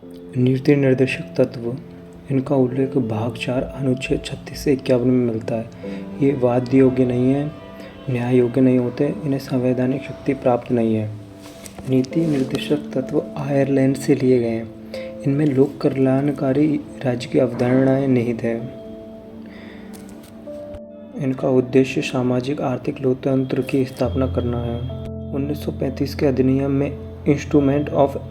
नीति निर्देशक तत्व, इनका उल्लेख भाग 4 अनुच्छेद 36 से 51 में मिलता है। ये वाद्य योग्य नहीं है, न्याय योग्य नहीं होते, इन्हें संवैधानिक शक्ति प्राप्त नहीं है। नीति निर्देशक तत्व आयरलैंड से लिए गए हैं। इनमें लोक कल्याणकारी राज्य की अवधारणाएं निहित है। इनका उद्देश्य सामाजिक आर्थिक लोकतंत्र की स्थापना करना है। 1935 के अधिनियम में इंस्ट्रूमेंट ऑफ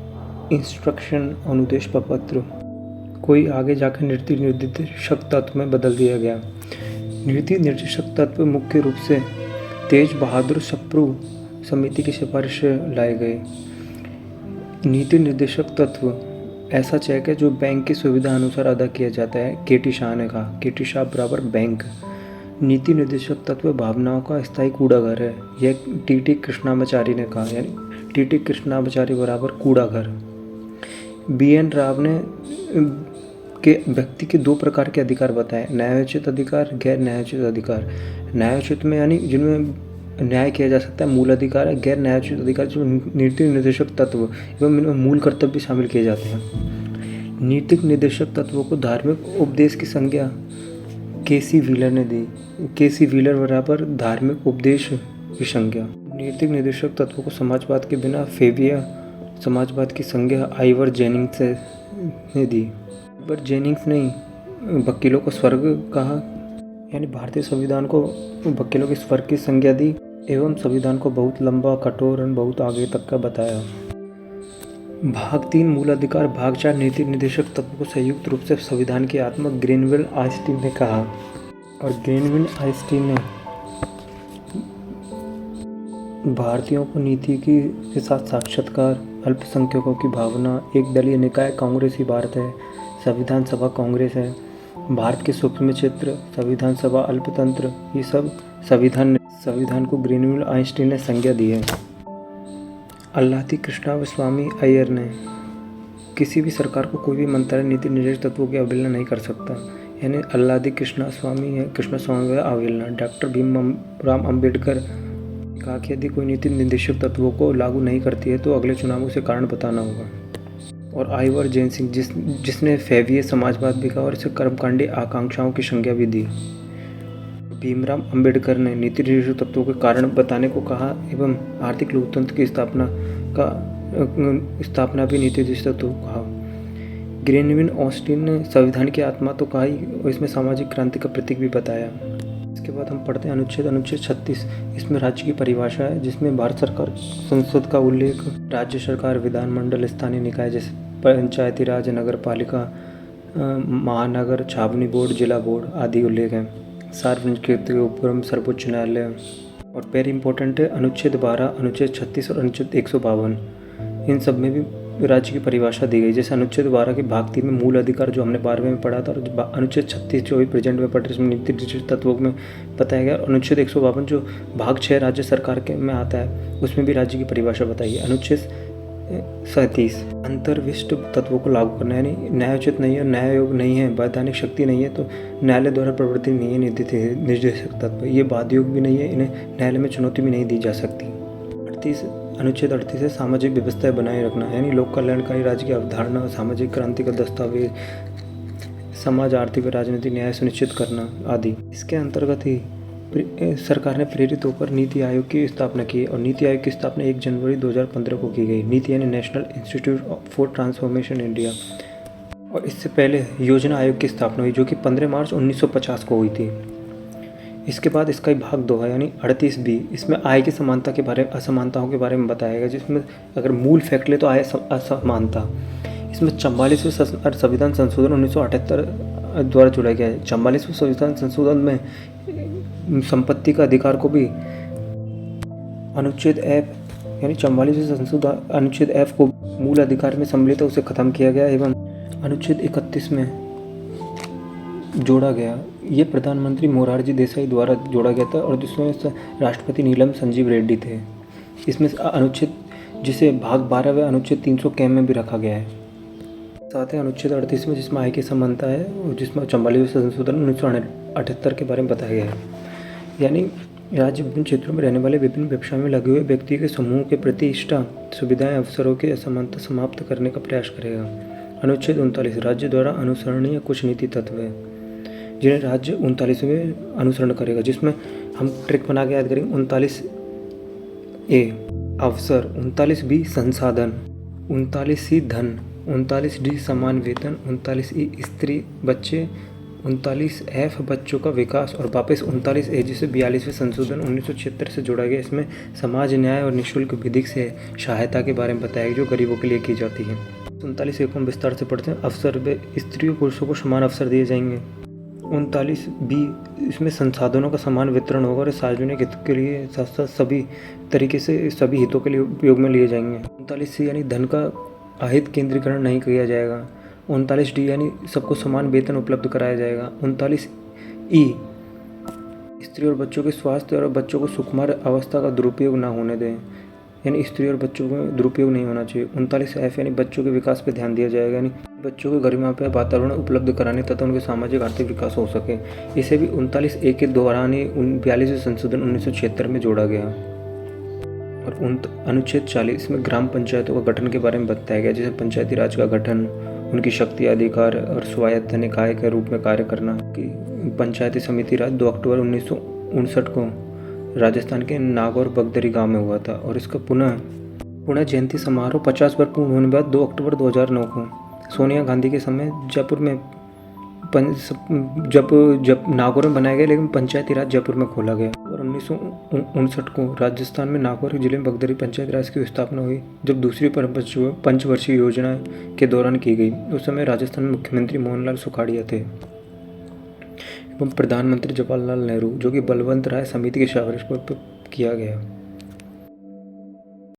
इंस्ट्रक्शन अनुदेश प्रपत्र कोई आगे जाकर नीति निर्देशक तत्व में बदल दिया गया। नीति निर्देशक तत्व मुख्य रूप से तेज बहादुर सप्रू समिति की सिफारिश से लाए गए। नीति निर्देशक तत्व ऐसा चेक है जो बैंक की सुविधा अनुसार अदा किया जाता है। केटी शाह ने कहा, केटी शाह बराबर बैंक। नीति निर्देशक तत्व भावनाओं का स्थायी कूड़ाघर है, यह टी कृष्णामाचारी ने कहा, यानी टी कृष्णामाचारी बराबर कूड़ाघर। BN राव ने के व्यक्ति के 2 प्रकार के अधिकार बताए, न्यायोचित अधिकार, गैर न्यायोचित अधिकार। न्यायोचित में यानी जिनमें न्याय किया जा सकता है, मूल अधिकार है। गैर न्यायोचित अधिकार जो नीति निर्देशक तत्व एवं इनमें मूल कर्तव्य शामिल किए जाते हैं। नीतिक निर्देशक तत्वों को धार्मिक उपदेश की संज्ञा KC व्हीलर ने दी। KC व्हीलर बराबर धार्मिक उपदेश की संज्ञा। नीतिक निर्देशक तत्वों को समाजवाद के बिना फेविया समाजवाद की संज्ञा आइवर जेनिंग्स ने दी। आइवर जेनिंग्स ने वकीलों को स्वर्ग कहा, यानी भारतीय संविधान को वकीलों के स्वर्ग की संज्ञा दी एवं संविधान को बहुत लंबा, कठोर और बहुत आगे तक का बताया। भाग 3 मूल अधिकार, भाग 4 नीति निर्देशक तत्व को संयुक्त रूप से संविधान की आत्मा ग्रीनविल आइंस्टीन ने कहा। और ग्रीनविल आइंस्टीन ने भारतीयों को नीति के साथ साक्षात्कार, अल्पसंख्यकों की भावना, एक दलीय निकाय कांग्रेस ही भारत है, संविधान सभा कांग्रेस है, भारत के सूक्ष्म क्षेत्र, संविधान सभा अल्पतंत्र, ये सब संविधान को ग्रीनविल आइंस्टीन ने संज्ञा दी है। अल्लादी कृष्णास्वामी अय्यर ने किसी भी सरकार को कोई भी मंत्रालय नीति निर्देशक तत्वों की अवहेलना नहीं कर सकता, यानी अल्लादी कृष्णास्वामी अवहेलना। डॉक्टर भीमराव अम्बेडकर कहा कि यदि कोई नीति निर्देशक तत्वों को लागू नहीं करती है तो अगले चुनावों से कारण बताना होगा। और आइवर जैन सिंह जिसने फैविये समाजवाद भी कहा और इसे कर्मकांडी आकांक्षाओं की संज्ञा भी दी। भीमराव अम्बेडकर ने नीति निर्देशक तत्वों के कारण बताने को कहा एवं आर्थिक लोकतंत्र की स्थापना भी नीति निर्देशक तत्वों को कहा। ग्रीनविल आइंस्टीन ने संविधान की आत्मा तो कहा ही और इसमें सामाजिक क्रांति का प्रतीक भी बताया। इसके बाद हम पढ़ते हैं अनुच्छेद 36। इसमें राज्य की परिभाषा है, जिसमें भारत सरकार संसद का उल्लेख, राज्य सरकार, विधानमंडल, स्थानीय निकाय जैसे पंचायती राज, नगर पालिका, महानगर, छावनी बोर्ड, जिला बोर्ड आदि उल्लेख है। सार्वजनिक क्षेत्र के उपक्रम, सर्वोच्च न्यायालय। और वेरी इंपॉर्टेंट है अनुच्छेद 12, अनुच्छेद 36 और अनुच्छेद 152। इन सब में भी राज्य की परिभाषा दी गई। जैसे अनुच्छेद 12 के भाग 3 में मूल अधिकार जो हमने 12वें में पढ़ा था, और अनुच्छेद 36 जो भी प्रेजेंट में पढ़ रहे इसमें नीति निर्देशक तत्वों में बताया गया। और अनुच्छेद 152 जो भाग 6 राज्य सरकार के में आता है उसमें भी राज्य की परिभाषा बताई है। अनुच्छेद 37 अंतर्विष्ट तत्वों को लागू करना, यानी न्यायोचित नहीं है, न्याययोग नहीं है, वैधानिक शक्ति नहीं है तो न्यायालय द्वारा प्रवृत्ति नहीं है नीति निर्देशक तत्व। ये बाध्ययोग भी नहीं है, इन्हें न्यायालय में चुनौती भी नहीं दी जा सकती। अनुच्छेद 38 है सामाजिक व्यवस्थाएं बनाए रखना, यानी लोक कल्याणकारी राज्य की अवधारणा, सामाजिक क्रांति का दस्तावेज, समाज, आर्थिक व राजनीतिक न्याय सुनिश्चित करना आदि। इसके अंतर्गत ही सरकार ने प्रेरित होकर नीति आयोग की स्थापना की और नीति आयोग की स्थापना 1 जनवरी 2015 को की गई। नीति यानी national institute for transformation India. और इससे पहले योजना आयोग की स्थापना हुई जो कि 15 मार्च 1950 को हुई थी। इसके बाद इसका भाग 2 है, यानी 38B। इसमें आय की असमानताओं के बारे में बताया गया, जिसमें अगर मूल फैक्ट ले तो आय असमानता। इसमें 44वें संविधान संशोधन 1978 द्वारा जोड़ा गया है। 44वें संविधान संशोधन में संपत्ति का अधिकार को भी अनुच्छेद F यानी 44वें संशोधन अनुच्छेद F को मूल अधिकार में सम्मिलित है उसे खत्म किया गया एवं अनुच्छेद 31 में जोड़ा गया। ये प्रधानमंत्री मोरारजी देसाई द्वारा जोड़ा गया था और जिसमें राष्ट्रपति नीलम संजीव रेड्डी थे। इसमें अनुच्छेद जिसे भाग 12 व अनुच्छेद 300 के में भी रखा गया है। साथ ही अनुच्छेद 38 में जिसमें आय की समानता है और जिसमें 44वें संशोधन 1978 के बारे में बताया गया है, यानी राज्य विभिन्न क्षेत्रों में रहने वाले विभिन्न व्यवसाय में लगे हुए व्यक्ति के समूह के प्रतिष्ठा, सुविधाएं, अवसरों की असमानता समाप्त करने का प्रयास करेगा। अनुच्छेद 39 राज्य द्वारा अनुसरणीय कुछ नीति तत्व है जिन्हें राज्य 39 में अनुसरण करेगा, जिसमें हम ट्रिक बना के याद करेंगे। 39 ए अवसर, 39 बी संसाधन, 39 सी धन, 39 डी समान वेतन, 39 ई स्त्री बच्चे, 39 एफ बच्चों का विकास और वापस 39 ए जिसे 42वें संशोधन 1976 से जोड़ा गया। इसमें समाज न्याय और निःशुल्क विधिक से सहायता के बारे में बताया गया जो गरीबों के लिए की जाती है। 39 ए को हम विस्तार से पढ़ते हैं। अवसर में स्त्रियों पुरुषों को समान अवसर दिए जाएंगे। 39 बी इसमें संसाधनों का समान वितरण होगा और सार्वजनिक हित के लिए साथ साथ सभी तरीके से सभी हितों के लिए उपयोग में लिए जाएंगे। 39 सी यानी धन का अहित केंद्रीकरण नहीं किया जाएगा। 39 डी यानी सबको समान वेतन उपलब्ध कराया जाएगा। 39 ई स्त्री और बच्चों के स्वास्थ्य और बच्चों को सुकुमार अवस्था का दुरुपयोग ना होने दें, यानी स्त्री और बच्चों को दुरुपयोग नहीं होना चाहिए। 39 एफ यानी बच्चों के विकास पर ध्यान दिया जाएगा, यानी बच्चों को गरिमा पे वातावरण उपलब्ध कराने तथा उनके सामाजिक आर्थिक विकास हो सके। इसे भी 39 ए के दौरान ही 42वें संशोधन 1976 में जोड़ा गया। और अनुच्छेद 40 में ग्राम पंचायतों का गठन के बारे में बताया गया, जैसे पंचायती राज का गठन, उनकी शक्ति, अधिकार और स्वायत्त निकाय के रूप में कार्य करना। कि पंचायती समिति राज 2 अक्टूबर 1959 को राजस्थान के नागौर बगदरी गांव में हुआ था और इसका पुनः जयंती समारोह 50 वर्ष पूर्ण होने के बाद 2 अक्टूबर 2009 को सोनिया गांधी के समय जयपुर में जब नागौर में बनाया गया, लेकिन पंचायती राज जयपुर में खोला गया। और 1959 को राजस्थान में नागौर जिले में बगदरी पंचायत राज की स्थापना हुई, जब दूसरी पंचवर्षीय योजना के दौरान की गई। उस समय राजस्थान में मुख्यमंत्री मोहनलाल सुखाड़िया थे एवं प्रधानमंत्री जवाहरलाल नेहरू, जो कि बलवंत राय समिति के सिफारिश पर किया गया।